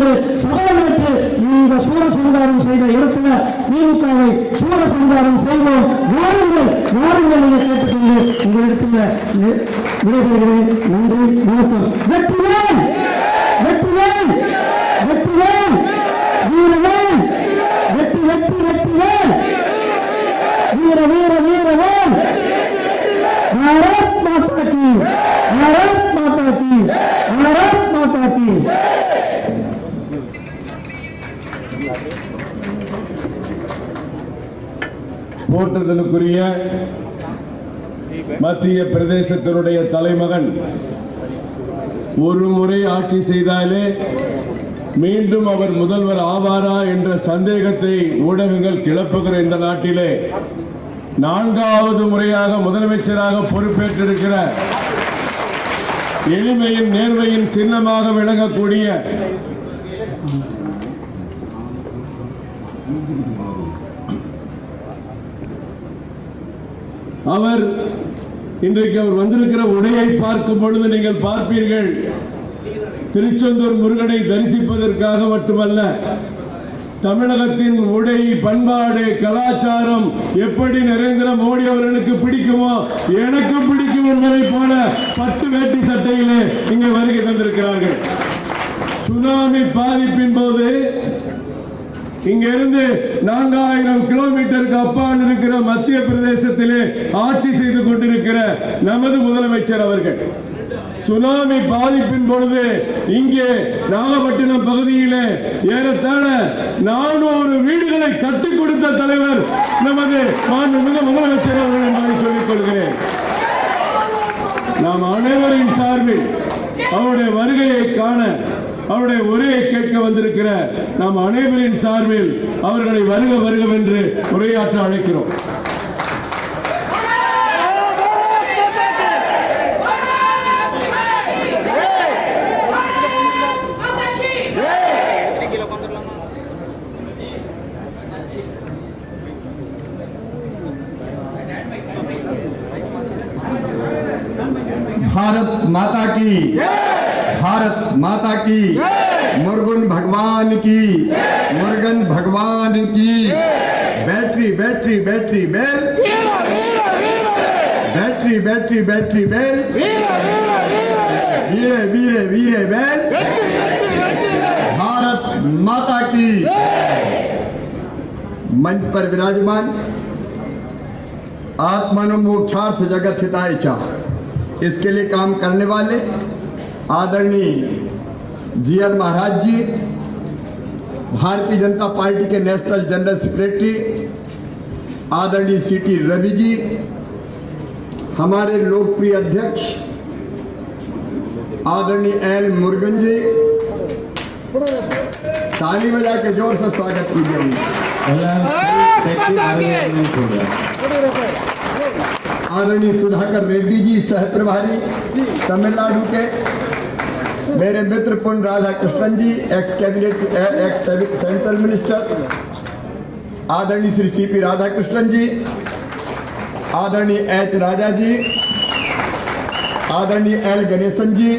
என்று சபதமேற்று இந்த சூர சமுதாயம் செய்த இடத்துல திமுகவை சூர சமுதாயம் செய்வோம். வாருங்கள் வாருங்கள் என்று கேட்டுக்கொண்டு உங்களிடத்தில் விடைபெறுகிறேன். நன்றி, வணக்கம். வெற்றிவேல் வெற்றிவேல் வெற்றிவேல் வீரவேல் வெற்றி வெற்றி வெற்றிவேல் வீர வீர வீரவேல். भारत माता की, भारत माता की, भारत माता की. போற்றுதலுக்குரிய மத்திய பிரதேசத்தினுடைய தலைமகன் ஒரு முறை ஆட்சி செய்தாலே மீண்டும் அவர் முதல்வர் ஆவாரா என்ற சந்தேகத்தை ஊடகங்கள் கிளப்புகிற இந்த நாட்டிலே 4வது முறையாக முதலமைச்சராக பொறுப்பேற்றிருக்கிற எளிமையின் நேர்மையின் சின்னமாக விளங்கக்கூடிய அவர் இன்றைக்கு அவர் வந்திருக்கிற உடையை பார்க்கும் பொழுது நீங்கள் பார்ப்பீர்கள், திருச்செந்தூர் முருகனை தரிசிப்பதற்காக மட்டுமல்ல, தமிழகத்தின் உடை, பண்பாடு, கலாச்சாரம் எப்படி நரேந்திர மோடி அவர்களுக்கு பிடிக்குமோ எனக்கு பிடிக்கும் என்பதை போல 10 வேட்டி சட்டையிலே இங்கே வருகை தந்திருக்கிறார்கள். சுனாமி பாதிப்பின் போது இங்கிருந்து 4000 கிலோமீட்டருக்கு அப்பால் இருக்கிற மத்திய பிரதேசத்திலே ஆட்சி செய்து கொண்டிருக்கிற நமது முதலமைச்சர் அவர்கள் சுனாமி பாதிப்பின் பொழுது இங்கே நாகப்பட்டினம் பகுதியிலே ஏறத்தாழ 400 வீடுகளை கட்டிக் கொடுத்த தலைவர் நமது மாண்புமிகு முதலமைச்சர் அவர்கள் என்பதை சொல்லிக் கொள்கிறேன். நாம் அனைவரின் சார்பில் அவருடைய வருகையை காண, அவருடைய உரையை கேட்க வந்திருக்கிற நாம் அனைவரின் சார்பில் அவர்களை வருக வருக என்று உரையாற்ற அழைக்கிறோம். भारत माता की, भारत माता की, मुर्गन भगवान की, मुर्गन भगवान की. बैटरी बैटरी बैटरी बेल, बैटरी बैटरी बैटरी बेल, वीरे वीरे वीरे बेल. भारत माता की. मंच पर विराजमान आत्मनो मोक्षार्थ जगत हिताय चा, इसके लिए काम करने वाले आदरणीय जीएल महाराज जी, भारतीय जनता पार्टी के नेशनल जनरल सेक्रेटरी आदरणीय सीटी रवि जी, हमारे लोकप्रिय अध्यक्ष आदरणीय एल मुरुगन जी, ताली बजा के जोर से स्वागत कीजिए. आदरणीय सुधाकर रेड्डी जी, सह प्रभारी तमिलनाडु के, मेरे मित्र Pon Radhakrishnan ji, ex cabinet ex central minister, आदरणीय श्री सीपी राधा कृष्णन जी, आदरणीय एच राजा जी, आदरणीय एल गणेशन जी,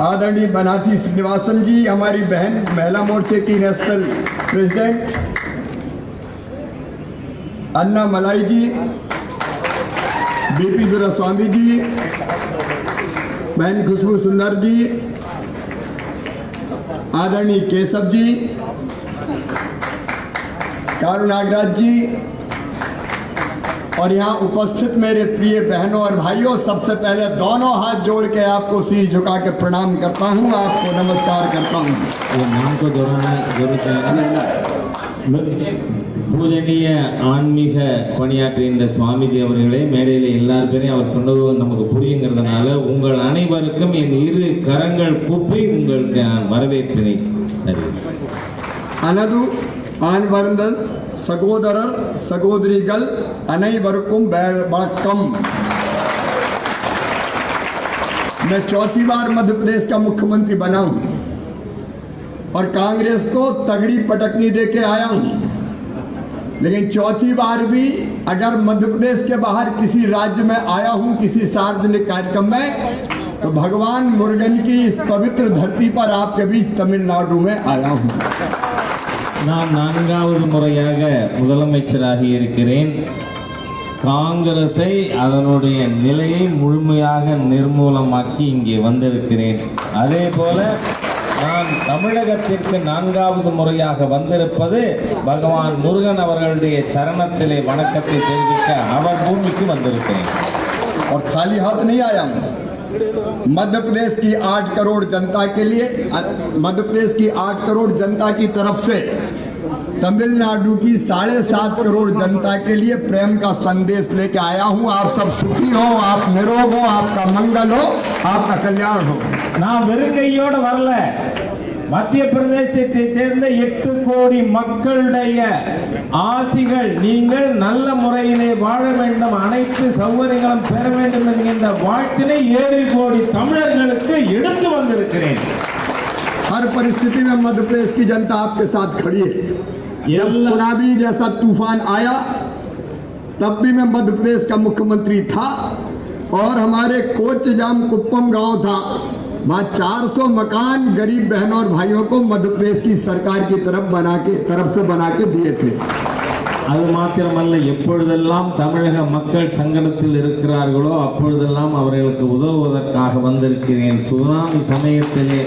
आदरणीय बनाथी श्रीनिवासन जी, हमारी बहन महिला मोर्चे की नेशनल प्रेसिडेंट अन्ना मलाई जी, बीपी दुरास्वामी जी, बहन खुशबू सुंदर जी, आदरणीय केशव जी, कारू नागराज जी, और यहाँ उपस्थित मेरे प्रिय बहनों और भाइयों, सबसे पहले दोनों हाथ जोड़ के आपको शीश झुका के प्रणाम करता हूँ, आपको नमस्कार करता हूँ. नाम को दोहराना जरूरत है. பூஜனீய ஆன்மீக பணியாற்றிய சுவாமிஜி அவர்களே, மேடையில் எல்லார் பேரையும் அவர் சொன்னது நமக்கு புரியுங்கிறதுனால உங்கள் அனைவருக்கும் என் இரு கரங்கள் கூப்பி உங்களுக்கு நான் வரவேற்பினை தருகிறேன். அனது ஆண்வர்ந்தல் சகோதரர் சகோதரிகள் அனைவருக்கும் வணக்கம். मैं चौथी बार मध्य प्रदेश का मुख्यमंत्री बना हूं और कांग्रेस को तगड़ी पटकनी देके आया हूं, लेकिन चौथी बार भी अगर मध्य प्रदेश के बाहर किसी राज्य में आया हूं किसी सार्वजनिक कार्यक्रम में तो भगवान मुरुगन की इस पवित्र धरती पर आपके बीच तमिलनाडु में आया हूँ। நான் 4வது முறையாக முதலமைச்சராக இருக்கிறேன். காங்கிரஸை அதனுடைய நிலையை முழுமையாக நிர்மூலமாக்கி இங்கே வந்திருக்கிறேன். அதே போல நான் தமிழகத்திற்கு 4வது முறையாக வந்திருப்பது பகவான் முருகன் அவர்களுடைய சரணத்திலே வணக்கத்தை தெரிவிக்க அவர் பூமிக்கு வந்திருக்கிறேன். और खाली हाथ नहीं आया हूँ। मध्य प्रदेश की 8 करोड़ जनता के लिए, मध्य प्रदेश की 8 करोड़ जनता की तरफ से तमिलनाडु की 7.5 करोड़ जनता के लिए प्रेम का संदेश लेके आया हूँ। आप सब सुखी हो, आप निरोग हो, आपका मंगल हो, आपका कल्याण हो। நான் வெறுங்கையோடு வரல. மத்திய பிரதேசத்தை சேர்ந்த 8 கோடி மக்களுடைய ஆசிகள், நீங்கள் நல்ல முறையிலே வாழ வேண்டும், அனைத்து சௌகரியங்களும் பெற வேண்டும் என்கின்ற வாழ்த்தினை 7 கோடி தமிழர்களுக்கு எடுத்து வந்திருக்கிறேன். हर परिस्थिति में मध्य प्रदेश की जनता आपके साथ खड़ी है। जब सुनामी जैसा तूफान आया तब भी मैं मध्य प्रदेश का मुख्यमंत्री था और हमारे कोचजाम कुप्पम गांव था, वहाँ 400 मकान गरीब बहनों और भाइयों को मध्य प्रदेश की सरकार की तरफ से बना के दिए थे। அது மாத்திரமல்ல, எப்பொழுதெல்லாம் தமிழக மக்கள் சங்கடத்தில் இருக்கிறார்களோ அப்பொழுதெல்லாம் அவர்களுக்கு உதவுவதற்காக வந்திருக்கிறேன். சுனாமி சமயத்திலே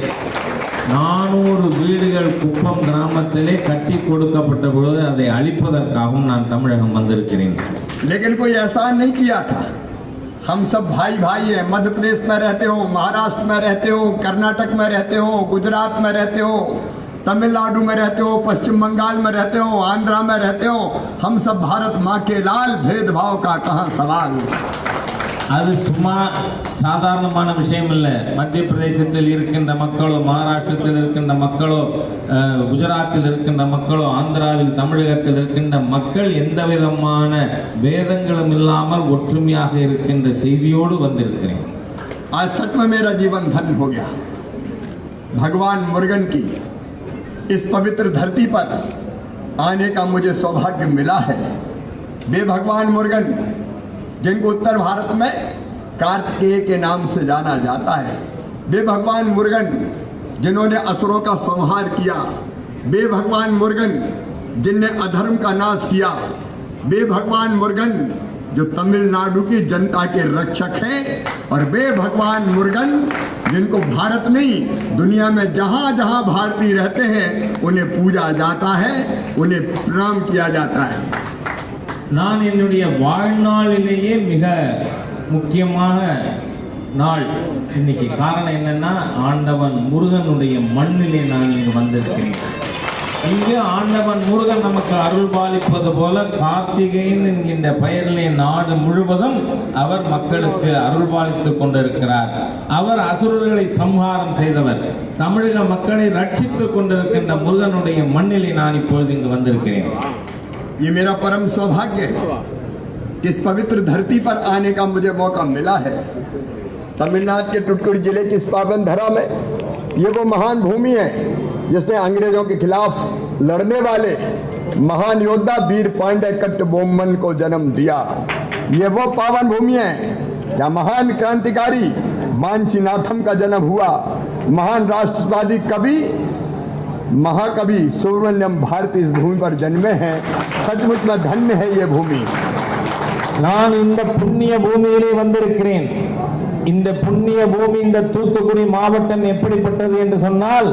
400 வீடுகள் குப்பம் கிராமத்திலே கட்டி கொடுக்கப்பட்ட பொழுது அதை அழிப்பதற்காகவும் நான் தமிழகம் வந்திருக்கிறேன். लेकिन कोई एहसान नहीं किया था। हम सब भाई भाई हैं। मध्य प्रदेश में रहते हो, महाराष्ट्र में रहते हो, कर्नाटक में रहते हो, गुजरात में रहते हो, तमिलनाडु में रहते हो, पश्चिम बंगाल में रहते हो, आंध्रा में रहते हो, हम सब भारत माँ के लाल, भेदभाव का कहाँ सवाल। அது சும்மா சாதாரணமான விஷயம் இல்லை. மத்திய பிரதேசத்தில் இருக்கின்ற மக்களோ, மகாராஷ்டிரத்தில் இருக்கின்ற மக்களோ, குஜராத்தில் இருக்கின்ற மக்களோ, ஆந்திராவில் தமிழகத்தில் இருக்கின்ற மக்கள் எந்த விதமான வேதங்களும் இல்லாமல் ஒற்றுமையாக இருக்கின்ற செய்தியோடு வந்திருக்கிறேன். आज सच में मेरा जीवन धन्य हो गया। भगवान मुरुगन की इस पवित्र धरती पर आने का मुझे सौभाग्य मिला है। वे भगवान मुरुगन जिनको उत्तर भारत में कार्तिकेय के नाम से जाना जाता है, वे भगवान मुरुगन जिन्होंने असुरों का संहार किया, वे भगवान मुरुगन जिनने अधर्म का नाश किया, वे भगवान मुरुगन जो तमिलनाडु की जनता के रक्षक हैं, और वे भगवान मुरुगन जिनको भारत नहीं दुनिया में जहाँ जहाँ भारतीय रहते हैं उन्हें पूजा जाता है, उन्हें प्रणाम किया जाता है। நான் என்னுடைய வாழ்நாளிலேயே மிக முக்கியமான நாள் இன்னைக்கு. காரணம் என்னன்னா, ஆண்டவன் முருகனுடைய மண்ணிலே நான் இங்கு வந்திருக்கிறேன். இங்கு ஆண்டவன் முருகன் நமக்கு அருள் பாலிப்பது போல கார்த்திகேயன் என்கின்ற பெயரிலே நாடு முழுவதும் அவர் மக்களுக்கு அருள் பாலித்துக் கொண்டிருக்கிறார். அவர் அசுரர்களை சம்ஹாரம் செய்தவர். தமிழக மக்களை ரட்சித்துக் கொண்டிருக்கின்ற முருகனுடைய மண்ணிலே நான் இப்பொழுது இங்கு வந்திருக்கிறேன். ये मेरा परम सौभाग्य है कि इस पवित्र धरती पर आने का मुझे मौका मिला है। तमिलनाडु के टुटकुड़ी जिले की इस पावन धरा में ये वो महान भूमि है जिसने अंग्रेजों के खिलाफ लड़ने वाले महान योद्धा वीर पांडे कट्टबोम्मन को जन्म दिया। ये वो पावन भूमि है जहाँ महान क्रांतिकारी वांचीनाथम का जन्म हुआ। महान राष्ट्रवादी कवि महाकवि सुब्रमण्यम भारती इस भूमि पर जन्मे हैं। सचमुच में धन्य है ये भूमि। நான் இந்த புண்ணிய பூமியிலே வந்திருக்கிறேன். இந்த புண்ணிய பூமி, இந்த தூத்துக்குடி மாவட்டம் எப்படிப்பட்டது என்று சொன்னால்,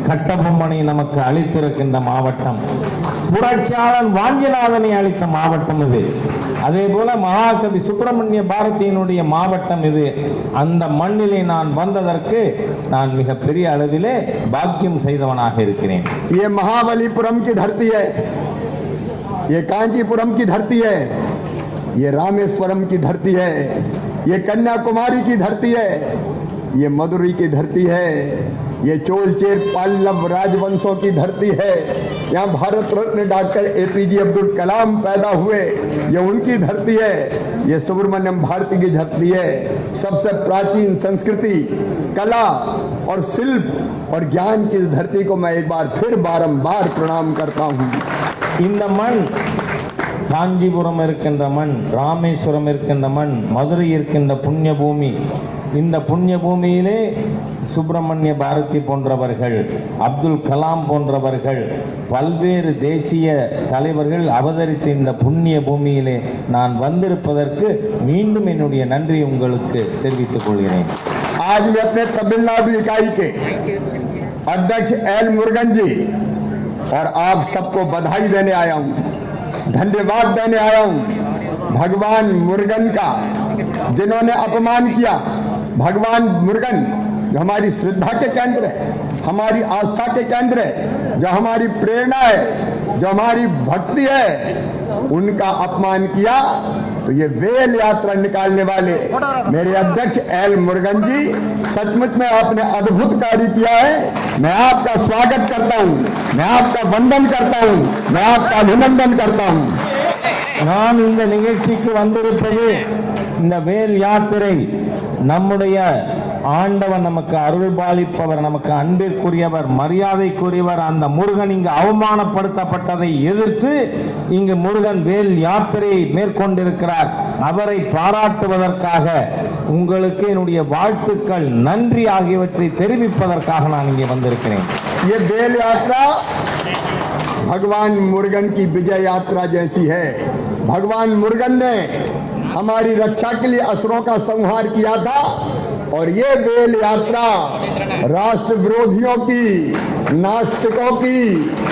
கட்டபொம்மனை நமக்கு அளித்திருக்கின்ற மாவட்டம், புரட்சியாளன் வாஞ்சிநாதனை அளித்த மாவட்டம் இது. அதே போல மகாகவி சுப்பிரமணிய பாரதியினுடைய மாவட்டம் இது. அந்த மண்ணிலே நான் வந்ததற்கு நான் மிக பெரிய அளவிலே பாக்கியம் செய்தவனாக இருக்கிறேன். ये महाबलीपुरम की धरती है, ये कांचीपुरम की धरती है, ये रामेश्वरम की धरती है, ये कन्याकुमारी की धरती है, ये मदुरई की धरती है, ये चोल चेर पल्लव राजवंशों की धरती है। यहाँ भारत रत्न डॉक्टर APJ अब्दुल कलाम पैदा हुए, ये उनकी धरती है। ये सुब्रमण्यम भारती की धरती है। सबसे प्राचीन संस्कृति, कला और शिल्प और ज्ञान की इस धरती को मैं एक बार फिर बारंबार प्रणाम करता हूँ। இந்த மண், காஞ்சிபுரம் இருக்கின்ற மண், ராமேஸ்வரம் இருக்கின்ற மண், மதுரை இருக்கின்ற புண்ணிய பூமி, இந்த புண்ணிய பூமியிலே சுப்பிரமணிய பாரதி போன்றவர்கள், அப்துல் கலாம் போன்றவர்கள், பல்வேறு தேசிய தலைவர்கள் அவதரித்த இந்த புண்ணிய பூமியிலே நான் வந்திருப்பதற்கு மீண்டும் என்னுடைய நன்றி உங்களுக்கு தெரிவித்துக் கொள்கிறேன். आज मैं अपने तमिलनाडु इकाई के अध्यक्ष एल मुरुगन जी और आप सबको बधाई देने आया हूं, धन्यवाद देने आया हूं भगवान मुरुगन का, जिन्होंने अपमान किया। भगवान मुरुगन जो हमारी श्रद्धा के केंद्र है, हमारी आस्था के केंद्र है, जो हमारी प्रेरणा है, जो हमारी भक्ति है, उनका अपमान किया। तो ये वेल यात्रा निकालने वाले मेरे अध्यक्ष एल मुरुगन जी, सचमुच में आपने अद्भुत कार्य किया है। मैं आपका स्वागत करता हूं, मैं आपका वंदन करता हूं, मैं आपका अभिनंदन करता हूं। நான் இந்த நிகழ்ச்சிக்கு வந்திருப்பது, இந்த வேல் யாத்திரை நம்முடைய ஆண்டவன் நமக்கு அருள்பாலிப்பவர், நமக்கு அன்பிற்குரியவர், மரியாதைக்குரியவர், அந்த முருகன் இங்கு அவமானப்படுத்தப்பட்டதை எதிர்த்து இங்கு முருகன் வேல் யாத்திரையை மேற்கொண்டிருக்கிறார். அவரை பாராட்டுவதற்காக உங்களுக்கு என்னுடைய வாழ்த்துக்கள், நன்றி ஆகியவற்றை தெரிவிப்பதற்காக நான் இங்கே வந்திருக்கிறேன். ये बेल यात्रा भगवान मुरुगन की विजय यात्रा जैसी है। भगवान मुरुगन ने हमारी रक्षा के लिए असुरों का संहार किया था और ये बेल यात्रा राष्ट्र विरोधियों की, नास्तिकों की,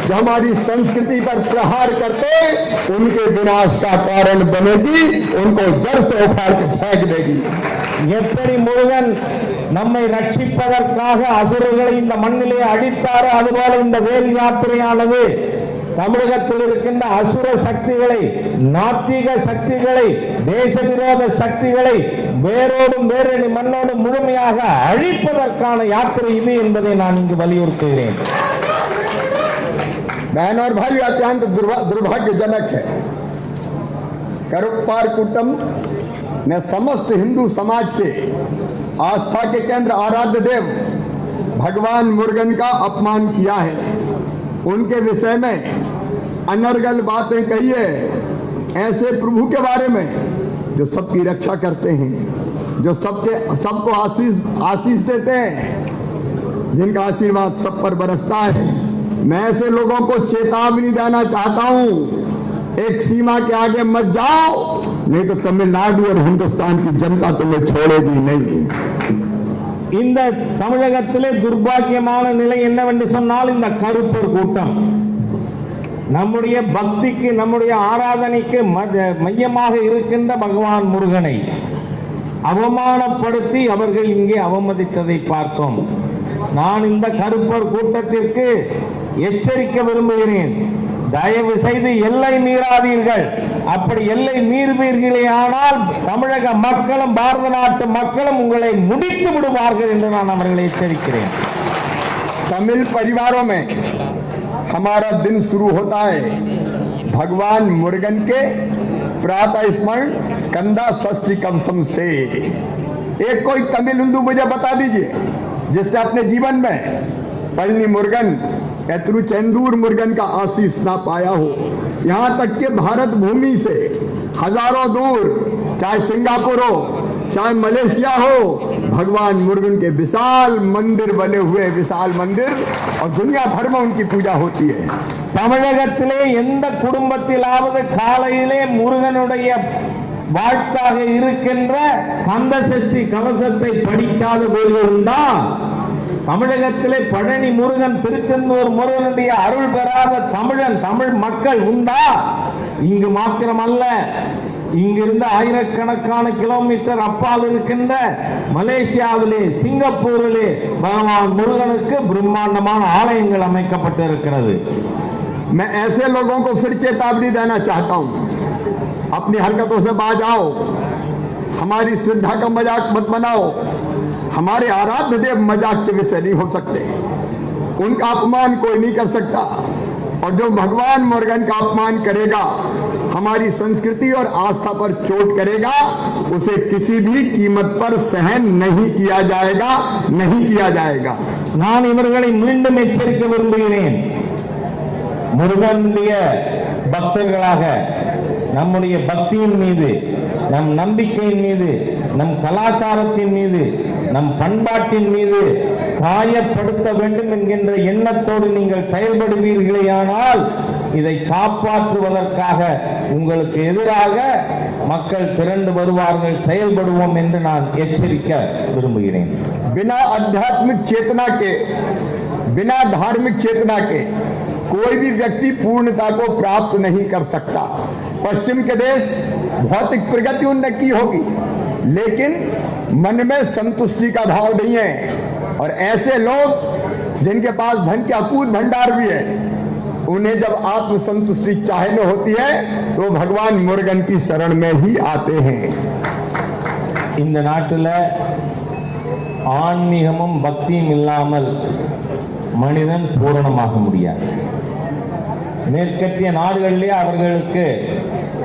जो हमारी संस्कृति पर प्रहार करते उनके विनाश का कारण बनेगी, उनको जड़ से उखाड़ के फेंक देगी। எப்படி முருகன் நம்மை ரட்சிப்பதற்காக அசுரர்களை இந்த மண்ணிலே அடித்தாரோ, அதுபோல இந்த வேல் யாத்திரையானது தமிழகத்தில் இருக்கின்ற அசுர சக்திகளை, நாத்திக சக்திகளை, தேச விரோத சக்திகளை வேரோடும் வேரணி மண்ணோடும் முழுமையாக அழிப்பதற்கான யாத்திரை இது என்பதை நான் இங்கு வலியுறுத்துகிறேன். बहन और भाई, अत्यंत दुर्भाग्यजनक है करुप्पार कुटुंब ने समस्त हिंदू समाज के आस्था के केंद्र आराध्य देव भगवान मुरुगन का अपमान किया है। उनके विषय में अनर्गल बातें कही है, ऐसे प्रभु के बारे में जो सबकी रक्षा करते हैं, जो सबको आशीष देते हैं, जिनका आशीर्वाद सब पर बरसता है। मैं ऐसे लोगों को चेतावनी देना चाहता हूं, एक सीमा के आगे मत जाओ, नहीं तो तमिलनाडु और हिंदुस्तान की जनता तुम्हें छोड़ेगी नहीं। இந்த தமிழகத்திலே துர்பாக்கியமான நிலை என்னவென்று சொன்னால், இந்த கருப்பர் கூட்டம் நம்முடைய பக்திக்கு, நம்முடைய ஆராதனைக்கு மையமாக இருக்கின்ற பகவான் முருகனை அவமானப்படுத்தி அவர்கள் இங்கே அவமதித்ததை பார்த்தோம். நான் இந்த கருப்பர் கூட்டத்திற்கு எச்சரிக்க விரும்புகிறேன், தயவு செய்து எல்லை மீறாதீர்கள். அப்படி எல்லை மீறுவீர்களே ஆனால் தமிழக மக்களும் பாரத நாட்டு மக்களும் உங்களை முடித்து விடுவார்கள் என்று நான் அவர்களை எச்சரிக்கிறேன். तमिल परिवारों में हमारा दिन शुरू होता है भगवान मुरुगन के प्रातः स्मरण कंदा षष्ठी कवसम से। एक कोई तमिल हिंदू मुझे बता दीजिए जिसने अपने जीवन में पळनी मुरुगन या तिरुचेंदूर मुरुगन का आशीष ना पाया हो। यहाँ तक कि भारत भूमि से हजारों दूर, चाहे सिंगापुर हो, चाहे मलेशिया हो, भगवान मुरुगन के विशाल मंदिर बने हुए, विशाल मंदिर, और दुनिया भर में उनकी पूजा होती है। தமிழகத்திலே எந்த குடும்பத்திலாவது காலையிலே முருகனுடைய வாழ்த்தாக இருக்கின்ற கந்த சஷ்டி கவசத்தை படிக்காத கோயில்கள் உண்டா? தமிழகத்திலே பழனி முருகன், திருச்செந்தூர் முருகனுடைய அருள் பெறாத தமிழ் மக்கள் உண்டா? இங்கு மாத்திரமல்ல, இங்கிருந்து ஆயிரக்கணக்கான கிலோமீட்டர் அப்பால் இருக்கின்ற மலேசியாவிலே, சிங்கப்பூரிலே பகவான் முருகனுக்கு பிரம்மாண்டமான ஆலயங்கள் அமைக்கப்பட்டிருக்கிறது. मैं ऐसे लोगों को फिर चेतावनी देना चाहता हूं, अपनी हरकतों से बाज आओ, हमारी श्रद्धा का मजाक मत बनाओ। हमारे आराध्य देव मजाक के विषय नहीं हो सकते, उनका अपमान कोई नहीं कर सकता। और जो भगवान मुरुगन का अपमान करेगा, हमारी संस्कृति और आस्था पर चोट करेगा, उसे किसी भी कीमत पर सहन नहीं किया जाएगा, नहीं किया जाएगा। நான் இவர்களை மீண்டும் எச்சரிக்க விரும்புகிறேன். முருகனுடைய பக்தர்களாக நம்முடைய பக்தியின் மீது, நம் நம்பிக்கையின் மீது நம் கலாச்சாரத்தின் மீது, நம் பண்பாட்டின் மீது காயப்படுத்த வேண்டும் என்கின்ற எண்ணத்தோடு நீங்கள் செயல்படுவீர்களேயானால் இதை காப்பாற்றுவதற்காக உங்களுக்கு எதிராக மக்கள் திரண்டு வருவார்கள், செயல்படுவோம் என்று நான் எச்சரிக்க விரும்புகிறேன். बिना आध्यात्मिक चेतना के, बिना धार्मिक चेतना के कोई भी व्यक्ति पूर्णता को प्राप्त नहीं कर सकता। पश्चिम के देश भौतिक प्रगति उन्नति होगी, लेकिन मन में संतुष्टि का भाव नहीं है, और ऐसे लोग जिनके पास धन के अकूत भंडार भी है, उन्हें जब आत्म संतुष्टि चाहने होती है तो भगवान मुरुगन की शरण में ही आते हैं। இந்த நாட்டில் ஆன்மீகமும் பக்தியும் இல்லாமல் மனிதன் பூரணமாக முடியாது. மேற்கத்திய நாடுகளிலே அவர்களுக்கு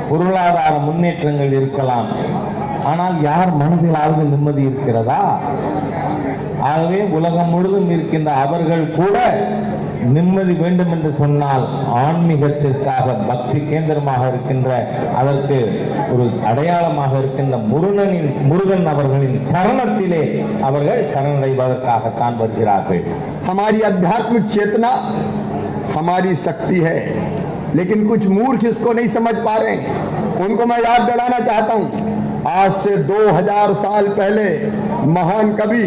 பொருளாதார முன்னேற்றங்கள் இருக்கலாம், ஆனால் யார் மனதிலாவது நிம்மதி இருக்கிறதா? ஆகவே உலகம் முழுவதும் இருக்கின்ற அவர்கள் கூட நிம்மதி வேண்டும் என்று சொன்னால் ஆன்மீகத்திற்காக பக்தி கேந்திரமாக இருக்கின்ற, அதற்கு ஒரு அடையாளமாக இருக்கின்ற முருகன் அவர்களின் சரணத்திலே அவர்கள் சரணடைவதற்காகத்தான் வருகிறார்கள். हमारी आध्यात्मिक चेतना हमारी शक्ति है, लेकिन कुछ मूर्ख इसको नहीं समझ पा रहे हैं। उनको मैं याद दिलाना चाहता हूं, आज से 2000 साल पहले महान कवि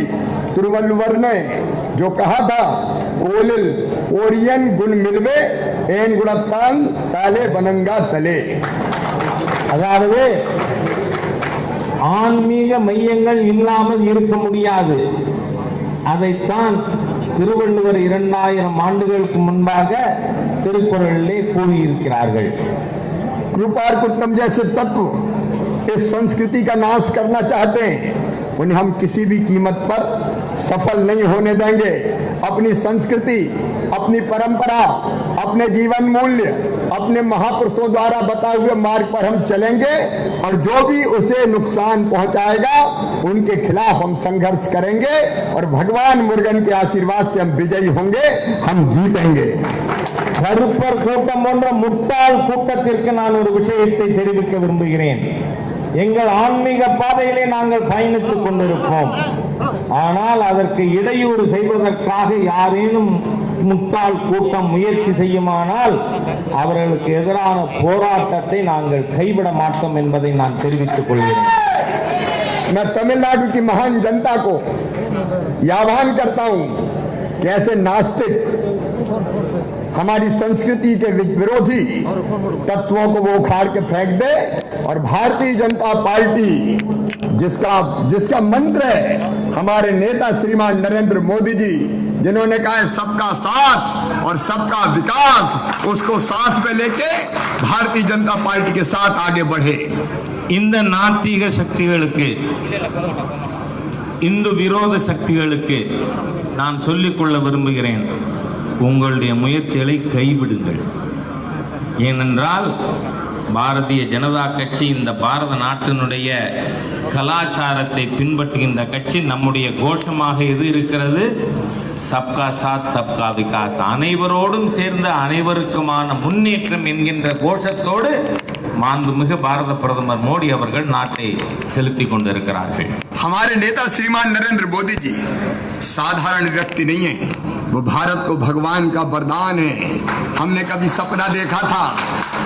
तिरुवल्लुवर ने जो कहा था, कोलिल ओरियन गुण मिलवे एन गुणतान ताले बनंगा तले, அதாவது ஆன்மீக மையங்கள் இல்லாமல் இருக்க முடியாது. அதைத்தான் திருவள்ளுவர் 2000 ஆண்டுகளுக்கு முன்பாக திருக்குறளிலே கூறியிருக்கிறார்கள். कृपार कुटुंब जैसे तत्व इस संस्कृति का नाश करना चाहते हैं, उन्हें हम किसी भी कीमत पर सफल नहीं होने देंगे। अपनी संस्कृति, अपनी परंपरा, अपने जीवन मूल्य, अपने महापुरुषों द्वारा बताए हुए मार्ग पर हम चलेंगे, और जो भी उसे नुकसान पहुंचाएगा उनके खिलाफ हम संघर्ष करेंगे, और भगवान मुरुगन के आशीर्वाद से हम विजयी होंगे, हम जीतेंगे। கருப்பர் கூட்டம் போன்ற முட்டாள் கூட்டத்திற்கு நான் ஒரு விஷயத்தை தெரிவிக்க விரும்புகிறேன். எங்கள் ஆன்மீக பாதையிலே நாங்கள் பயணித்துக் கொண்டிருப்போம், ஆனால் அதற்கு இடையூறு செய்வதற்காக யாரேனும் முட்டாள் கூட்டம் முயற்சி செய்யுமானால் அவர்களுக்கு எதிரான போராட்டத்தை நாங்கள் கைவிட மாட்டோம் என்பதை நான் தெரிவித்துக் கொள்கிறேன். मैं तमिलनाडु की महान जनता को आह्वान करता हूं कि ऐसे नास्तिक, हमारी संस्कृति के विरोधी तत्वों को वो उखाड़ के फेंक दे, और भारतीय जनता पार्टी जिसका मंत्र है, हमारे नेता श्रीमान नरेंद्र मोदी जी, जिन्होंने कहा है सबका साथ और सबका विकास, उसको साथ में लेके भारतीय जनता पार्टी के साथ आगे बढ़े। இந்த நாத்திக சக்திகளுக்கு, இந்து விரோத சக்திகளுக்கு நான் சொல்லிக்கொள்ள விரும்புகிறேன், உங்களுடைய முயற்சிகளை கைவிடுங்கள். ஏனென்றால் பாரதிய ஜனதா கட்சி இந்த பாரத நாட்டினுடைய கலாச்சாரத்தை பின்பற்றுகின்ற கட்சி. நம்முடைய கோஷமாக எது இருக்கிறது? சப்கா சாத் சப்கா விகாஸ், அனைவரோடும் சேர்ந்த அனைவருக்குமான முன்னேற்றம் என்கின்ற கோஷத்தோடு மாண்புமிகு பாரத பிரதமர் மோடி அவர்கள் நாட்டை செலுத்திக் கொண்டிருக்கிறார்கள். हमारे नेता श्रीमान नरेंद्र मोदी जी साधारण व्यक्ति नहीं है, वो भारत को भगवान का वरदान है। हमने कभी सपना देखा था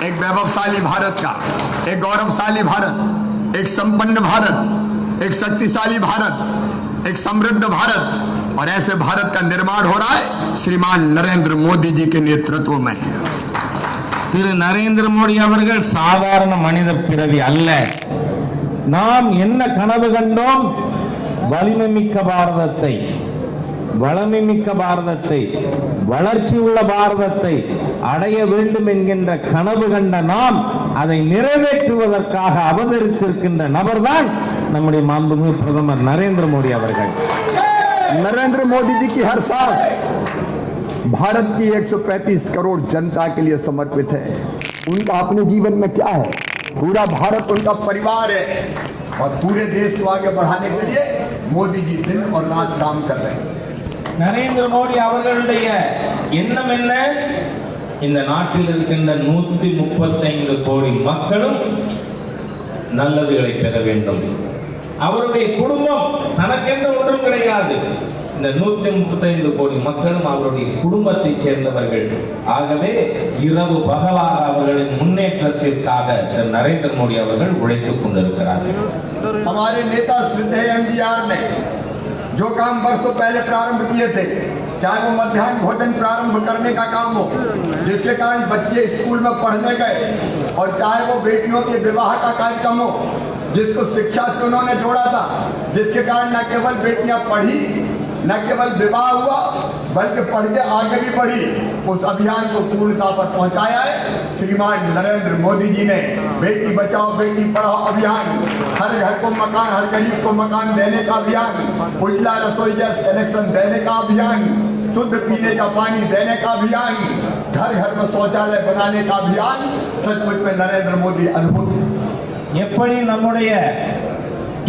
एक वैभवशाली भारत का, एक गौरवशाली भारत, एक संपन्न भारत, एक शक्तिशाली भारत, एक समृद्ध भारत, और ऐसे भारत का निर्माण हो रहा है श्रीमान नरेंद्र मोदी जी के नेतृत्व में। திரு நரேந்திர மோடி அவர்கள் சாதாரண மனித பிறவி அல்ல. நாம் என்ன கனவு கண்டோம்? வலிமைமிக்க பாரதத்தை, வளமைமிக்க பாரதத்தை, வளர்ச்சி உள்ள பாரதத்தை அடைய வேண்டும் என்கின்ற கனவு கண்ட நாம் அதை நிறைவேற்றுவதற்காக அவதரித்திருக்கின்ற நபர்தான் நம்முடைய மாண்புமிகு பிரதமர் நரேந்திர மோடி அவர்கள். नरेंद्र मोदी जी की हर सांस भारत की 135 करोड़ जनता के लिए समर्पित है। उनका अपने जीवन में क्या है? पूरा भारत उनका परिवार है, और पूरे देश को आगे बढ़ाने के लिए मोदी जी दिन और रात काम कर रहे हैं। நரேந்திர மோடி அவர்களுடைய எண்ணம் என்ன? இந்த நாட்டில் இருக்கின்ற 135 கோடி மக்களும் நல்லதுகளை பெற வேண்டும். அவருடைய குடும்பம் தனக்கென்று ஒன்றும் கிடையாது. இந்த 135 கோடி மக்களும் அவருடைய குடும்பத்தை சேர்ந்தவர்கள். ஆகவே இரவு பகலாக அவர்களின் முன்னேற்றத்திற்காக நரேந்திர மோடி அவர்கள் உழைத்துக் கொண்டிருக்கிறார்கள். हमारे नेता श्रद्धेय एमजीआर ने जो काम वर्षों पहले प्रारंभ किए थे, चाहे वो मध्याह्न भोजन प्रारंभ करने का काम हो जिसके कारण बच्चे स्कूल में पढ़ने गए, और चाहे वो बेटियों के विवाह का कार्यक्रम हो जिसको शिक्षा से उन्होंने जोड़ा था, जिसके कारण न केवल बेटियां पढ़ी, न केवल विवाह हुआ, बल्कि पढ़ के आगे भी बढ़ी। उस अभियान को पूर्णता पर पहुंचाया है श्रीमान नरेंद्र मोदी जी ने। बेटी बचाओ बेटी पढ़ाओ अभियान, हर घर को मकान, हर गरीब को मकान देने का अभियान, उज्ज्वला रसोई गैस कनेक्शन देने का अभियान, शुद्ध पीने का पानी देने का अभियान, घर घर में शौचालय बनाने का अभियान। सचमुच में नरेंद्र मोदी अद्भुत है। எப்படி நம்முடைய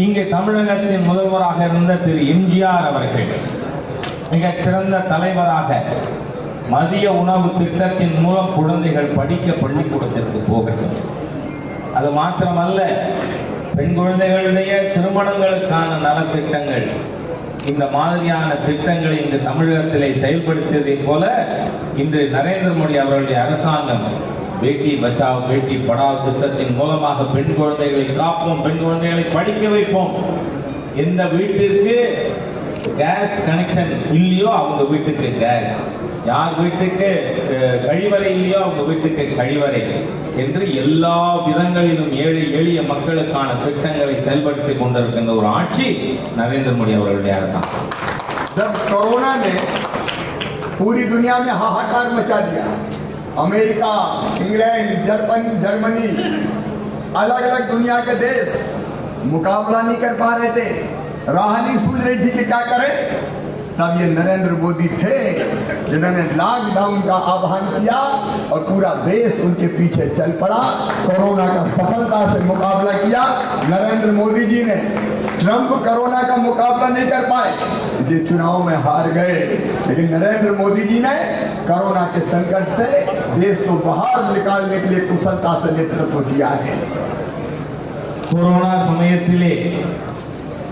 இங்கே தமிழகத்தின் முதல்வராக இருந்த திரு எம்ஜிஆர் அவர்கள் மிகச் சிறந்த தலைவராக மதிய உணவு திட்டத்தின் மூலம் குழந்தைகள் படிக்க பள்ளிக்கூடத்திற்கு போகட்டும். அது மாத்திரமல்ல, பெண் குழந்தைகளுடைய திருமணங்களுக்கான நலத்திட்டங்கள், இந்த மாதிரியான திட்டங்களை இன்று தமிழகத்திலே செயல்படுத்தியதை போல இன்று நரேந்திர மோடி அவர்களுடைய அரசாங்கம் பேட்டி பச்சாவ் பேட்டி படாவ் திட்டத்தின் மூலமாக பெண் குழந்தைகளை காப்போம், பெண் குழந்தைகளை படிக்க வைப்போம். எந்த வீட்டிற்கு கேஸ் கனெக்ஷன் இல்லையோ அவங்க வீட்டுக்கு கேஸ், யார் வீட்டுக்கு கழிவறை இல்லையோ அவங்க வீட்டுக்கு கழிவறை என்று எல்லா விதங்களிலும் ஏழை எளிய மக்களுக்கான திட்டங்களை செயல்படுத்தி கொண்டிருக்கின்ற ஒரு ஆட்சி நரேந்திர மோடி அவர்களுடைய அரசாங்கம். जब कोरोना ने पूरी दुनिया में हाहाकार मचा दिया, अमेरिका, इंग्लैंड, जर्मनी, अलग अलग दुनिया के देश मुकाबला नहीं कर पा रहे थे, राह नहीं सूझ रही थी कि क्या करें, तब ये नरेंद्र मोदी थे जिन्होंने लॉकडाउन का आह्वान किया और पूरा देश उनके पीछे चल पड़ा। कोरोना का सफलता से मुकाबला किया नरेंद्र मोदी जी ने। ट्रंप कोरोना का मुकाबला नहीं कर पाए, ये चुनाव में हार गए, लेकिन नरेंद्र मोदी जी ने कोरोना के संकट से देश को बाहर निकालने के लिए कुशलता से नेतृत्व किया है। கொரோனா சமயத்திலே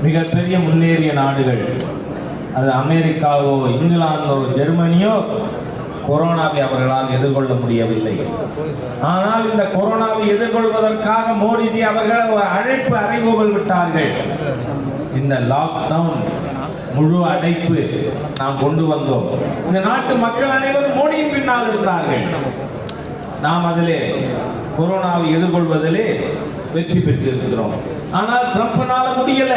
மிகப்பெரிய முன்னேறிய நாடுகள், அது அமெரிக்காவோ இங்கிலாந்தோ ஜெர்மனியோ, கொரோனாவை அவர்களால் எதிர்கொள்ள முடியவில்லை. ஆனால் இந்த கொரோனாவை எதிர்கொள்வதற்காக மோடிஜி அவர்கள் ஒரு அழைப்பு அறைகூவல் விட்டார்கள். இந்த லாக்டவுன், முழு அடைப்பு நாம் கொண்டு வந்தோம். இந்த நாட்டு மக்கள் அனைவரும் மோடியின் பின்னால் இருந்தார்கள். நாம் அதிலே கொரோனாவை எதிர்கொள்வதிலே வெற்றி பெற்றிருக்கிறோம். ஆனால் ட்ரம்ப்னால முடியல,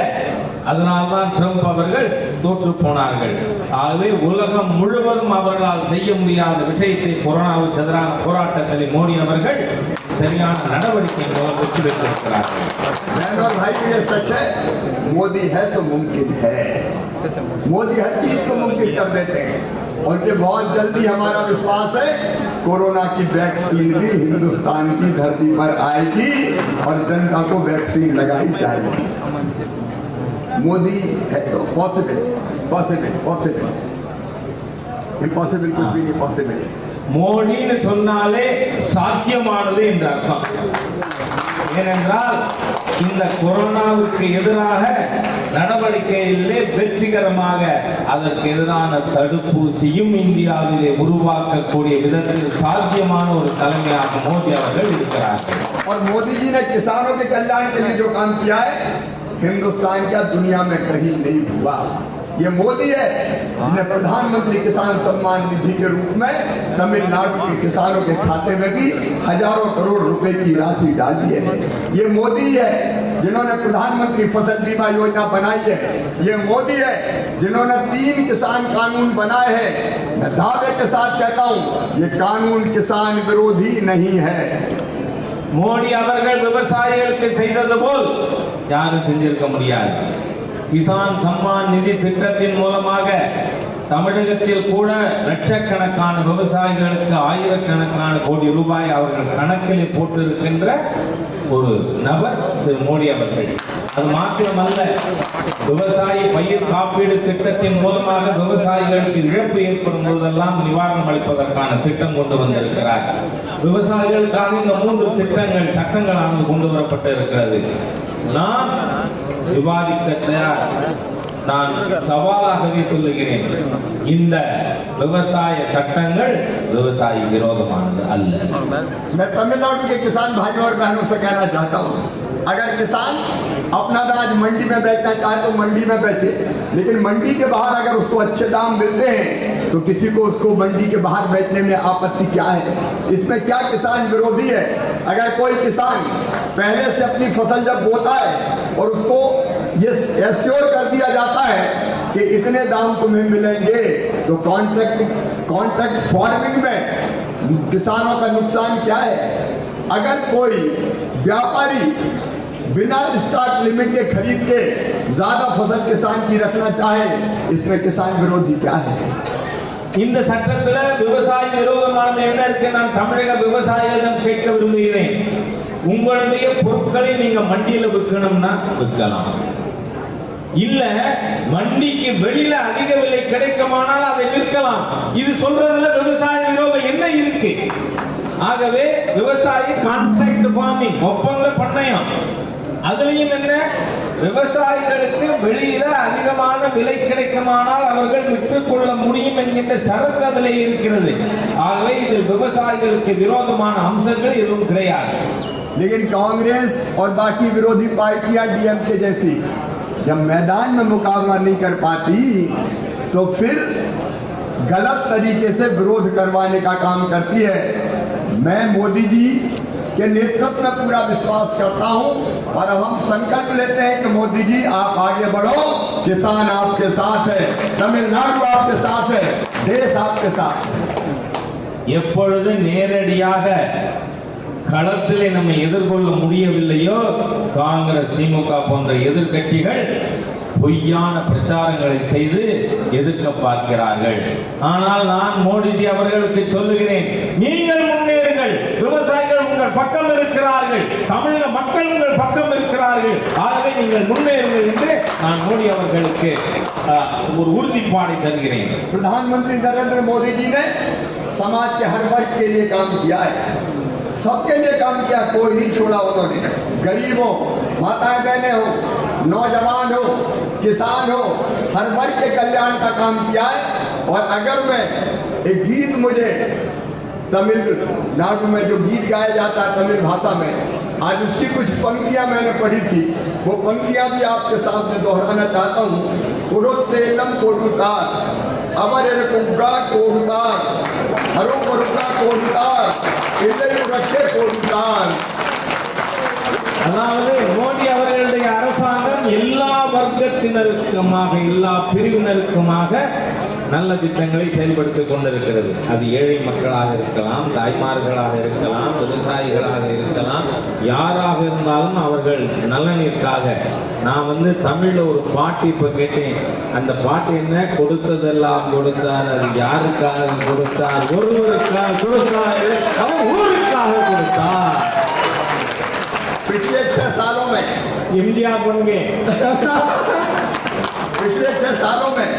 அதனால்தான் ட்ரம்ப் அவர்கள் தோற்று போனார்கள். ஆகவே உலகம் முழுவதும் அவர்களால் செய்ய முடியாத விஷயத்தை கொரோனாவுக்கு எதிரான போராட்டத்தில் மோடி அவர்கள் சரியான நடவடிக்கை மூலம் வெற்றி பெற்றிருக்கிறார்கள். मोदी है तो मुमकिन है, मोदी हर चीज को मुमकिन कर देते हैं, और ये बहुत जल्दी हमारा विश्वास है कोरोना की वैक्सीन भी हिंदुस्तान की धरती पर आएगी और जनता को वैक्सीन लगाई जाएगी। मोदी है तो पॉसिबल, पॉसिबल, पॉसिबल, इम्पॉसिबल कुछ भी नहीं पॉसिबल। மோடின்னு சொன்னாலே சாத்தியமானது என்ற அர்த்தம். ஏனென்றால் இந்த கொரோனாவுக்கு எதிராக நடவடிக்கையிலே வெற்றிகரமாக அதற்கு எதிரான தடுப்பூசியும் இந்தியாவிலே உருவாக்கக்கூடிய விதத்தில் சாத்தியமான ஒரு தலைமையாக மோடி அவர்கள் இருக்கிறார்கள். और मोदी जी ने किसानों के कल्याण के लिए जो काम किया है, हिंदुस्तान का दुनिया में कहीं नहीं हुआ। ये मोदी है जिन्हें प्रधानमंत्री किसान सम्मान निधि के रूप में तमिलनाडु के किसानों के खाते में भी हजारों करोड़ रुपए की राशि डाली है। ये मोदी है जिन्होंने प्रधानमंत्री फसल बीमा योजना बनाई है। ये मोदी है जिन्होंने 3 किसान कानून बनाए हैं। मैं दावे के साथ कहता हूँ, ये कानून किसान विरोधी नहीं है। மோடி அவர்கள் விவசாயிகளுக்கு செய்தது போல் யாரும் செஞ்சிருக்க முடியாது. கிசான் சம்மான் நிதி திட்டத்தின் மூலமாக தமிழகத்தில் கூட லட்சக்கணக்கான விவசாயிகளுக்கு ஆயிரக்கணக்கான கோடி ரூபாய் அவர்கள் கணக்கிலே போட்டிருக்கின்ற ஒரு நபர் திரு மோடி அவர்கள். அது மாத்திரமல்ல, விவசாயி பயிர் காப்பீடு திட்டத்தின் மூலமாக விவசாயிகளுக்கு இழப்பு ஏற்படும் போதெல்லாம் நிவாரணம் அளிப்பதற்கான திட்டம் கொண்டு வந்திருக்கிறார். விவசாயிகளுக்காக இந்த 3 திட்டங்கள், சட்டங்களானது கொண்டு வரப்பட்டு இருக்கிறது. நான் விவாதிக்க தயார். நான் சவாலாகவே சொல்லுகிறேன், இந்த விவசாய சட்டங்கள் விவசாய விரோதமானது அல்ல. मैं तमिलनाडु के किसान भाइयों और बहनों से कहना चाहता हूँ, अगर किसान अपना अनाज मंडी में बेचना चाहे तो मंडी में बेचे, लेकिन मंडी के बाहर अगर उसको अच्छे दाम मिलते हैं तो किसी को उसको मंडी के बाहर बेचने में आपत्ति क्या है? इसमें क्या किसान विरोधी है? अगर कोई किसान पहले से अपनी फसल जब बोता है और उसको ये एश्योर कर दिया जाता है कि इतने दाम तुम्हें मिलेंगे, तो कॉन्ट्रैक्ट फार्मिंग में किसानों का नुकसान क्या है? अगर कोई व्यापारी बिना स्टॉक लिमिट के खरीद के ज्यादा फसल किसान की रखना चाहे, इसमें किसान विरोधी क्या है? இந்த சட்டத்துல விவசாய விரோதமானது என்ன இருக்கு? நான் தமிழக விவசாயிகளிடம் கேட்க விரும்புகிறேன். உங்களுடைய பொருட்களை நீங்க மண்டியில விற்கணும்னா விற்கலாம், இல்ல மண்டிக்கு வெளியில அதிக விலை கிடைக்குமானால் அதை விற்கலாம். இது சொல்றதுல விவசாய விரோதம் என்ன இருக்கு? ஆகவே விவசாயி கான்ட்ராக்ட் ஃபார்மிங், ஒப்பந்த பண்ணையம், அதுலயும் என்ன, விவசாயிகளுக்கு வெளியில அதிகமான விலை கிடைக்குமானால் அவர்கள் விற்றுக்கொள்ள முடியும் என்கின்ற சரத்து அதிலே இருக்கிறது. ஆகவே இதில் விவசாயிகளுக்கு விரோதமான அம்சங்கள் எதுவும் கிடையாது. लेकिन कांग्रेस और बाकी विरोधी पार्टियां डीएमके जैसी जब मैदान में मुकाबला नहीं कर पाती तो फिर गलत तरीके से विरोध करवाने का काम करती है। मैं मोदी जी के नेतृत्व में पूरा विश्वास करता हूं और हम संकल्प लेते हैं कि मोदी जी आप आगे बढ़ो, किसान आपके साथ है, तमिलनाडु आपके साथ है, देश आपके साथ। எப்பொழுது நேரடியாக களத்திலே நம்ம எதிர்கொள்ள முடியவில்லையோ, காங்கிரஸ், திமுக போன்ற எதிர்க்கட்சிகள் பொய்யான பிரச்சாரங்களை செய்து எதிர்க்க பார்க்கிறார்கள். ஆனால் நான் மோடிஜி அவர்களுக்கு சொல்லுகிறேன், நீங்கள் முன்னேறுங்கள், விவசாயிகள் உங்கள் பக்கம் இருக்கிறார்கள், தமிழக மக்கள் உங்கள் பக்கம் இருக்கிறார்கள், ஆகவே நீங்கள் முன்னேறுங்கள் என்று நான் மோடி அவர்களுக்கு ஒரு உறுதிப்பாடை தருகிறேன். प्रधानमंत्री नरेंद्र मोदी जी ने समाज के हर वर्ग के लिए काम किया है, सबके लिए काम किया, कोई नहीं छोड़ा उन्होंने। गरीब हो, माताएं बहनें हो, नौजवान हो, किसान हो, हर वर्ग के कल्याण का काम किया है। और अगर मैं एक गीत, मुझे तमिलनाडु में जो गीत गाया जाता है तमिल भाषा में, आज उसकी कुछ पंक्तियां मैंने पढ़ी थी, वो पंक्तियां भी आपके सामने दोहराना चाहता हूँ। कुरुतेलम कोडुतार, अमरेर कुंगा कोडुतार, हरो कोडुता कोडुतार, इल्लु रखे कोडुतार। அதாவது மோடி அவர்களுடைய அரசாங்கம் எல்லா வர்க்கத்தினருக்குமாக, எல்லா பிரிவினருக்குமாக நல்ல திட்டங்களை செயல்படுத்திக் கொண்டிருக்கிறது. அது ஏழை மக்களாக இருக்கலாம், தாய்மார்களாக இருக்கலாம், விவசாயிகளாக இருக்கலாம், யாராக இருந்தாலும் அவர்கள் நலனிற்காக. நான் தமிழ்ல ஒரு பாட்டு இப்ப கேட்டேன். அந்த பாட்டு என்ன? கொடுத்ததெல்லாம் கொடுத்தார், அது யாருக்காக கொடுத்தார்? ஒருவருக்காக கொடுத்தார், அவர் ஊருக்காக கொடுத்தார். पिछले 6 सालों में इंडिया बन गए। पिछले 6 सालों में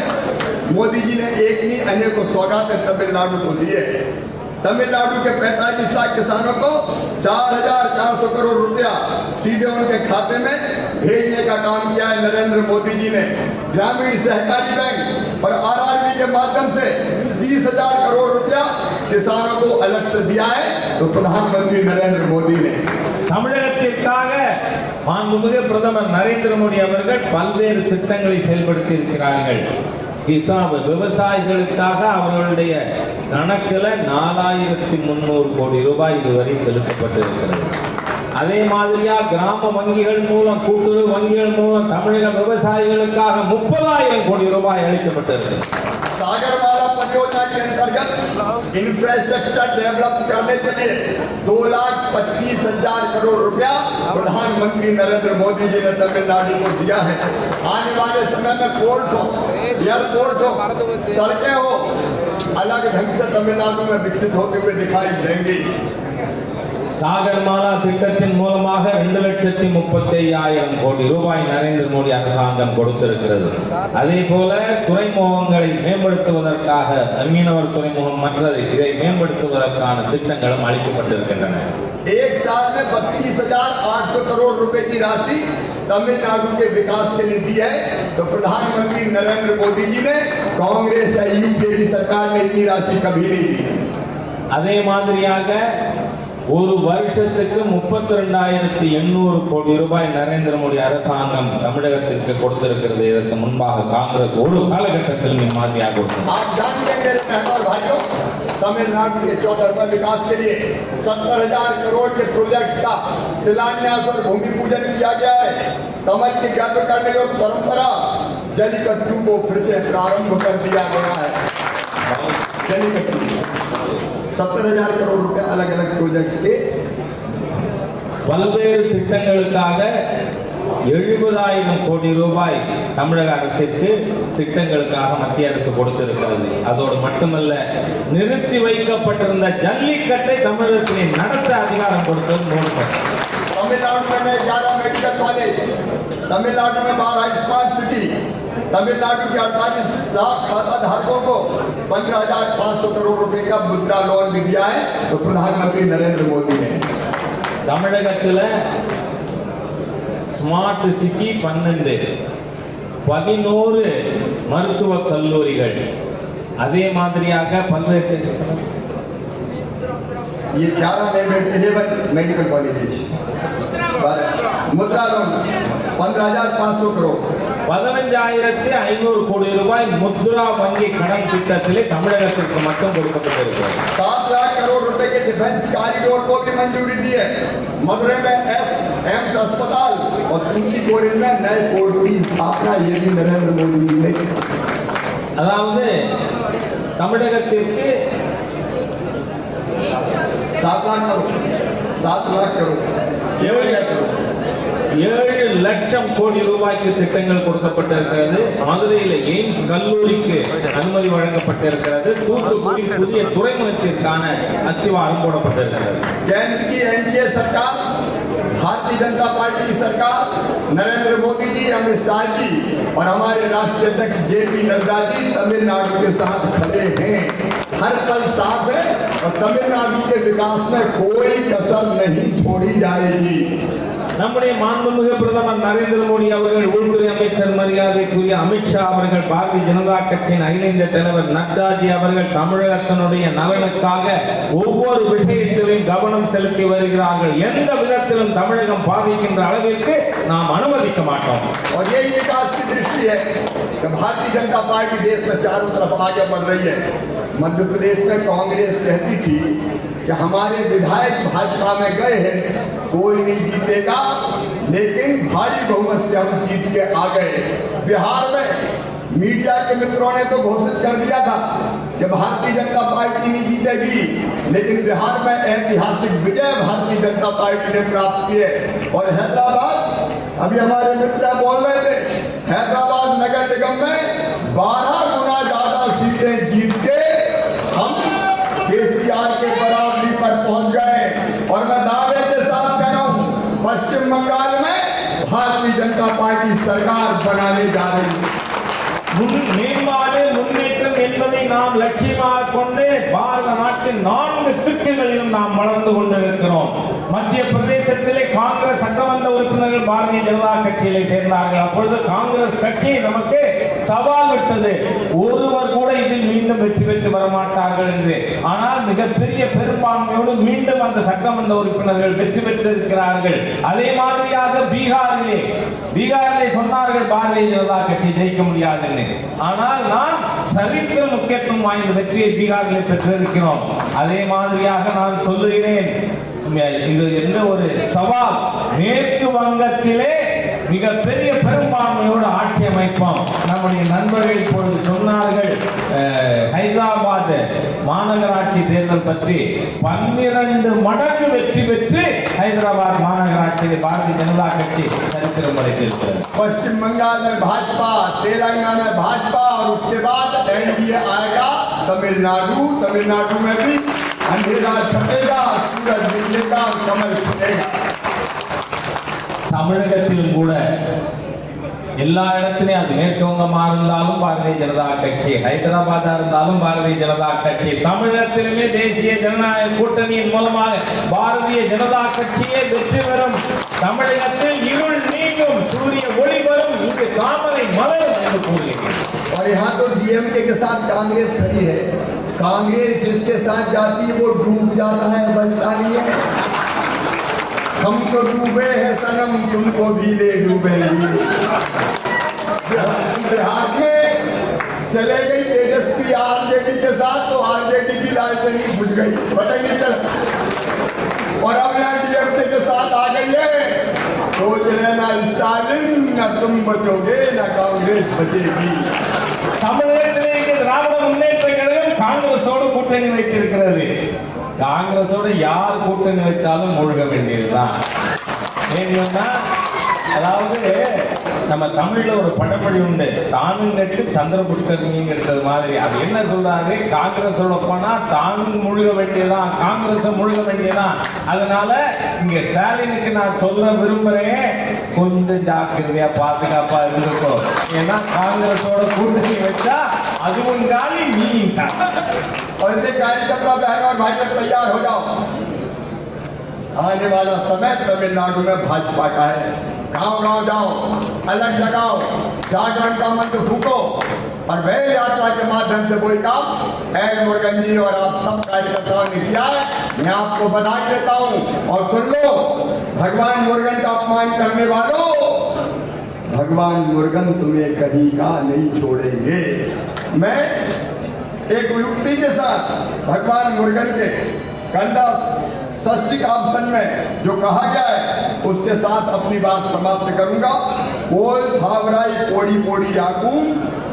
मोदी जी ने एक नहीं अनेकों सौगातें तमिलनाडु को दिए। तमिलनाडु के 45 लाख किसानों को 4,400 करोड़ रुपया सीधे उनके खाते में भेजने का काम किया है नरेंद्र मोदी जी ने। ग्रामीण सहकारी बैंक और आरआरबी के माध्यम से 30,000 करोड़ रुपया किसानों को अलग से दिया है, तो प्रधानमंत्री नरेंद्र मोदी ने। தமிழகத்திற்காக மாண்புமிகு பிரதமர் நரேந்திர மோடி அவர்கள் பல்வேறு திட்டங்களை செயல்படுத்தி இருக்கிறார்கள். விவசாயிகளுக்காக அவர்களுடைய கணக்கில் 4,300 கோடி ரூபாய் இதுவரை செலுத்தப்பட்டிருக்கிறது. அதே மாதிரியா கிராம வங்கிகள் மூலம், கூட்டுறவு வங்கிகள் மூலம் தமிழக விவசாயிகளுக்காக 30,000 கோடி ரூபாய் அளிக்கப்பட்டிருக்கிறது. सागरमाला परियोजना के अंतर्गत इंफ्रास्ट्रक्चर डेवलप करने के लिए 2,25,000 करोड़ रुपया प्रधानमंत्री नरेंद्र मोदी जी ने तमिलनाडु को दिया है। आने वाले समय में पोर्ट हो, एयरपोर्ट हो, सड़कें हो, अलग ढंग से तमिलनाडु में विकसित होते हुए दिखाई देंगी। சாகர்மாலா திட்டத்தின் மூலமாக 2,35,000 கோடி ரூபாய் நரேந்திர மோடி அரசாங்கம் கொடுத்திருக்கிறது. அதே போல துறைமுகங்களை மேம்படுத்துவதற்காக மீனவர் துறைமுகம் மற்றது இதை மேம்படுத்துவதற்கான திட்டங்களும் அளிக்கப்பட்டிருக்கின்றன. एक साल में 32,800 करोड़ रुपए की राशि तमिलनाडु के विकास के लिए दी है। तो प्रधानमंत्री नरेंद्र मोदी जी ने कांग्रेस या यूपीए सरकार ने इतनी राशि कभी नहीं दी। அதே மாதிரியாக ஒரு வருஷத்துக்கு 32,800 கோடி ரூபாய் நரேந்திர மோடி அரசாங்கம் தமிழகத்திற்கு கொடுத்திருக்கிறது. இதற்கு முன்பாக காங்கிரஸ் ஒரு காலகட்டத்தில் மாதிரியாக கொடுத்தது. आप जानते हैं मेरे मेहमान भाइयों, तमिलनाडु के चौतरफा विकास के लिए 70,000 करोड़ के प्रोजेक्ट का शिलान्यास और भूमि पूजन किया गया है। कमल की गर्व करने की परंपरा जलीकट्टू को फिर से प्रारंभ कर दिया गया है। जलीकट्टू 70,000 करोड़ रुपए अलग अलग प्रोजेक्ट के பல்வேறு திட்டங்களுக்காக 70,000 கோடி ரூபாய் தமிழக அரசுக்கு திட்டங்களுக்காக மத்திய அரசு கொடுத்திருக்கிறது. அதோடு மட்டுமல்ல, நிறுத்தி வைக்கப்பட்டிருந்த ஜல்லிக்கட்டை தமிழகத்திலே நடத்த அதிகாரம் கொடுத்தது மோடி. तमिलनाडु में 11 मेडिकल कॉलेज, तमिलनाडु में 12 स्मार्ट सिटी, तमिलनाडु के 48 लाख खाता धारकों को 15,500 करोड़ रुपए का मुद्रा लोन भी दिया है। तो प्रधानमंत्री नरेंद्र मोदी ने தமிழகத்தில் ஸ்மார்ட் சிட்டி 11 மருத்துவக் கல்லூரிகள், அதே மாதிரியாக பல்வேறு ये 11 मेडिकल कॉलेज, मुद्रा लोन 15,500 करोड़, 15,500 கோடி ரூபாய் முத்ரா வங்கி கடன் திட்டத்திலே தமிழகத்திற்கு மட்டும் கொடுக்கப்பட்டிருக்கிறது. 7 लाख करोड़ रुपए के डिफेंस कॉरिडोर को भी मंजूरी दी है। मदुरै में एम्स अस्पताल और तूतीकोरिन में नए कोर्ट की स्थापना ये भी नरेंद्र मोदी जी ने की। அதாவது தமிழகத்திற்கு 7 लाख करोड़ 7 लाख करोड़ 7 லட்சம் கோடி ரூபாய்க்கு திட்டங்கள் கொடுக்கப்பட்டிருக்கிறது. மதுரையில் எய்ம்ஸ் கல்லூரிக்கு அனுமதி வழங்கப்பட்டிருக்கிறது. தூத்துக்குடி புதிய துறைமுகத்திற்கான அஸ்திவாரம் போடப்பட்டிருக்கிறது. केंद्र की एनडीए सरकार, भारतीय जनता पार्टी की सरकार, नरेंद्र मोदी जी, अमित शाह जी और हमारे राष्ट्रीय अध्यक्ष जेपी नड्डा जी तमिलनाडु के साथ खड़े हैं। हर पल साथ है और तमिलनाडु के विकास में कोई कसर नहीं छोड़ी जाएगी। நம்முடைய மாண்புமிகு பிரதமர் நரேந்திர மோடி அவர்கள், உள்துறை அமைச்சர் மரியாதைக்குரிய அமித்ஷா அவர்கள், பாரதிய ஜனதா கட்சியின் அகில இந்திய தலைவர் நட்டாஜி அவர்கள் தமிழகத்தினுடைய நலனுக்காக ஒவ்வொரு விஷயத்திலும் கவனம் செலுத்தி வருகிறார்கள். எந்த விதத்திலும் தமிழகம் பாதிக்கின்ற அளவிற்கு நாம் அனுமதிக்க மாட்டோம். और यही विकास की दृष्टि है कि भारतीय जनता पार्टी देश में चारों तरफ आगे बढ़ रही है। मध्य प्रदेश में कांग्रेस कहती थी कि हमारे विधायक भाजपा में गए हैं, कोई नहीं जीतेगा, लेकिन भारी बहुमत से हम जीत के आ गए। बिहार में मीडिया के मित्रों ने तो घोषित कर दिया था कि भारतीय जनता पार्टी नहीं जीतेगी, लेकिन बिहार में ऐतिहासिक विजय भारतीय जनता पार्टी ने प्राप्त की है। और हैदराबाद, अभी हमारे मित्र बोल रहे थे, हैदराबाद नगर निगम में 12 गुना ज्यादा सीटें जीत के हम केसीआर के बराबरी पर पहुंच गए। और मैं दावे के साथ कह रहा हूं, पश्चिम बंगाल में भारतीय जनता पार्टी सरकार बनाने जा रही है। மேம்பாடு முன்னேற்றம் என்பதை நாம் லட்சியமாக கொண்டு பாரத நாட்டின் 4 திக்குகளிலும் நாம் வளர்ந்து கொண்டிருக்கிறோம். மத்திய பிரதேசத்திலே காங்கிரஸ் சட்டமன்ற உறுப்பினர்கள் பாரதிய ஜனதா கட்சியிலே சேர்ந்தார்கள். அப்பொழுது காங்கிரஸ் கட்சி நமக்கு சவால் விட்டது, ஒருவர் கூட இதில் மீண்டும் வெற்றி பெற்று வரமாட்டார்கள் என்று. ஆனால் மிகப்பெரிய பெரும்பான்மையோடு மீண்டும் அந்த சட்டமன்ற உறுப்பினர்கள் வெற்றி பெற்றிருக்கிறார்கள். அதே மாதிரியாக பீகாரிலே சொன்னார்கள் பாரதிய ஜனதா கட்சி ஜெயிக்க முடியாது. ஆனால் நான் சரித்திர முக்கியத்துவம் வாய்ந்த வெற்றியை பீகாரில் பெற்றிருக்கிறோம். அதே மாதிரியாக நான் சொல்லுகிறேன், இது என்ன ஒரு சவால், மேற்கு வங்கத்திலே மிகப்பெரிய பெரும்பான்மையோடு ஆட்சி அமைப்போம். நம்முடைய நண்பர்கள் இப்பொழுது சொன்னார்கள் ஹைதராபாத் மாநகராட்சி தேர்தல் பற்றி. 12 மடங்கு வெற்றி பெற்று ஹைதராபாத் மாநகராட்சியில் பாரதிய ஜனதா கட்சி சரித்திரம் படைத்திருக்கிறது. पश्चिम बंगाल में भाजपा, तेलंगाना में भाजपा और उसके बाद एनडीए आएगा। तमिलनाडु में भी अंधेरा छटेगा, सूरज निकलेगा, कमल फूटेगा। தமிழகத்திலும் கூட எல்லா இடத்துலயும் அது மேற்கு வங்கமா இருந்தாலும் பாரதிய ஜனதா கட்சி, ஹைதராபாத்தா இருந்தாலும் பாரதிய ஜனதா கட்சி, தமிழகத்திலுமே தேசிய ஜனநாயக கூட்டணியின் மூலமாக பாரதிய ஜனதா கட்சியே வெற்றி பெறும். தமிழகத்தில் இருள் நீங்கும், சூரிய ஒளி வரும், இங்கு தாமரை மலரும் என்று கூறுகிறேன். और यहाँ तो डीएमके के साथ कांग्रेस खड़ी है। कांग्रेस जिसके साथ जाती है वो डूब जाता है, बचता नहीं है। हम तो डूबे हैं सनम, तुमको भी ले डूबेंगे। बिहार में चले गई तेजस्वी आरजेडी के साथ, तो आरजेडी की लालटेन बुझ गई, बताइए चल। और अब यहाँ डीएमके के साथ आ गई है। सोच लेना स्टालिन, न तुम बचोगे न कांग्रेस बचेगी। தமிழகத்திலே திராவிட முன்னேற்ற கழகம் காங்கிரஸோடு கூட்டணி வைத்திருக்கிறது. காங்கிரஸோடு யார் கூட்டணி வச்சாலும் மூழ்க வேண்டியதுதான். ஏன்னா அதாவது நம்ம தமிழ்ல ஒரு பழமொழி உண்டு, தானும் கட்டு சந்திர புஷ்கரணிங்கிறது மாதிரி. அது என்ன சொல்றாரு, காங்கிரஸோட போனா தானும் மூழ்க வேண்டியதான், காங்கிரஸ மூழ்க வேண்டியதான். அதனால இங்க ஸ்டாலினுக்கு நான் சொல்ல விரும்புறேன், கொஞ்சம் ஜாக்கிரதையா பாதுகாப்பா இருந்துக்கோ. ஏன்னா காங்கிரஸோட கூட்டணி வச்சா அதுவும் காலி நீ தான். और इसे कार्यक्रम का बहन और भाई लोग तैयार हो जाओ। आने वाला समय तमिलनाडु में भाजपा का है। गांव-गांव जाओ, अलग लगाओ, जागरण का मंत्र फूको और वेल यात्रा के माध्यम से कोई काम एल मुरुगन जी और आप सब कार्यकर्ताओं ने किया है। मैं आपको बधाई देता हूँ। और सुन लो, भगवान मुरुगन का अपमान करने वालों, भगवान मुरुगन तुम्हें कहीं का नहीं छोड़ेंगे। मैं एक युक्ति के साथ भगवान मुरुगन के गंडा षष्ठिक ऑप्शन में जो कहा गया है उसके साथ अपनी बात समाप्त करूंगा। बोल थावराई कोड़ी कोड़ी आकू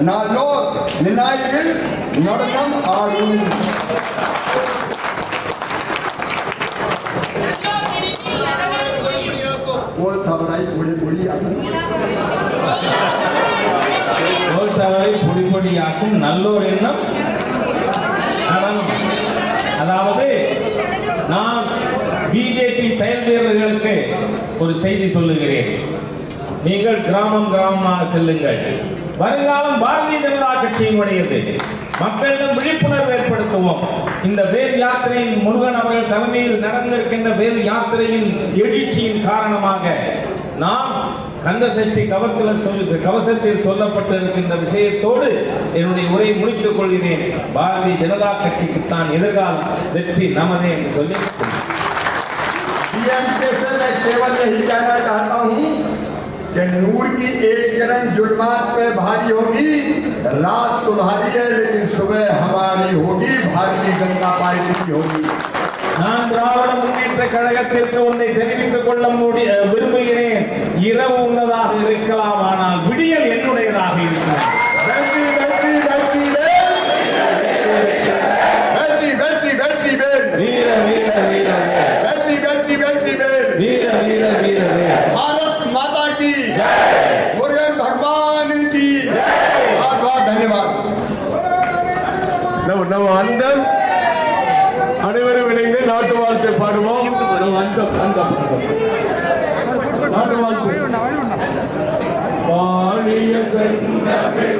नालो निनाई बिल नड़कम आरू। बोल थावराई कोड़ी कोड़ी आकू, बोल थावराई कोड़ी कोड़ी आकू நல்லோர் எண்ணம் நடனம். அதாவது நான் பிஜேபி செயல் வீரர்களுக்கு ஒரு செய்தி சொல்லுகிறேன். நீங்கள் கிராமம் கிராமமாக செல்லுங்கள். வருங்காலம் பாரதிய ஜனதா கட்சியினுடையது. மக்களிடம் விழிப்புணர்வு ஏற்படுத்துவோம். இந்த வேல் யாத்திரையின் முருகன் அவர்கள் தலைமையில் நடந்திருக்கின்ற வேல் யாத்திரையின் எழுச்சியின் காரணமாக நாம் கந்த சஷ்டி கவசத்தில் சொல்லப்பட்டிருக்கின்ற விஷயத்தோடு என்னுடைய உரையை முடித்துக் கொள்கிறேன். பாரதிய ஜனதா கட்சிக்குத்தான் எதிர்காலம், வெற்றி நமதே என்று சொல்லி मैं केवल यही कहना चाहता हूँ कि नूर की एक किरण जुल्मात पे भारी होगी, रात तुम्हारी है लेकिन सुबह हमारी होगी, भारतीय जनता पार्टी की होगी। நான் திராவிட முன்னேற்ற கழகத்திற்கு ஒன்றை தெரிவித்துக் கொள்ள விரும்புகிறேன். இரவு உன்னதாக இருக்கலாம், ஆனால் விடியல் என்னுடையதாக இருக்கிறது. வெற்றி வெற்றி வெற்றி வெற்றி வெற்றி வெற்றி வீர வீர வீர வெற்றி வெற்றி வெற்றி வீர வீர வீர भारत माता की मुरुगन भगवान की बहुत बहुत धन्यवाद। நம்ம அந்த அனைவரும் இணைந்து நாட்டு வாழ்த்தை பாடுவோம். நாட்டு வாழ்த்து. வாழிய செந்தமிழ்